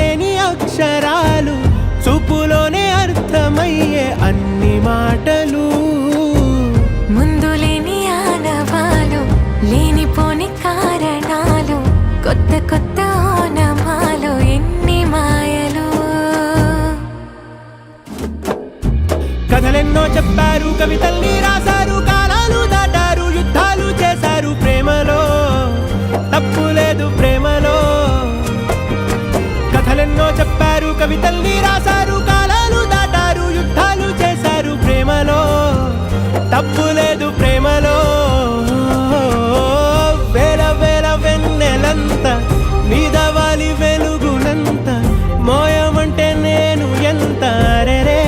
లేని అక్షరాలు, చూపులోనే అర్థమయ్యే అన్ని మాటలు. ముందు లేని ఆనవాలు, లేనిపోని కారణాలు, కొత్త కొత్త ఓనమాలు, ఎన్ని మాయలు. కథలెన్నో చెప్పారు, కవితల్ని రాశారు, కాలాలు దాటారు, యుద్ధాలు చేశారు ప్రేమలో, తప్పు లేదు ప్రేమలో. కథలెన్నో చెప్పారు, కవితల్ని రాశారు, కాలాలు దాటారు, యుద్ధాలు చేశారు ప్రేమలో, తప్పు లేదు ప్రేమలో. వేల వేల వెన్నెలంత మీద వాలి వెలుగునంత, మోయమంటే నేను ఎంత రే.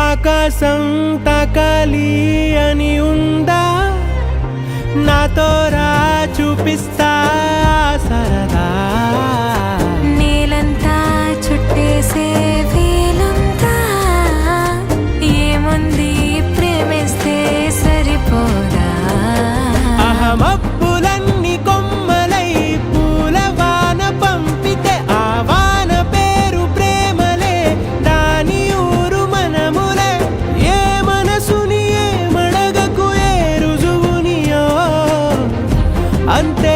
ఆకాశం తాకాలి అని ఉందా, నాతో రా చూపిస్తా సరదా. నేలంతా చుట్టేసే వీలుందా, ఏముంది ప్రేమిస్తే సరిపోదా. అహమప్పులన్నీ కొమ్మలై పూల వాన పంపితే, ఆ వాన పేరు ప్రేమలే, దాని ఊరు మనములే. ఏ మనసుని ఏ మడగకు, ఏ రుజువునియో అంతే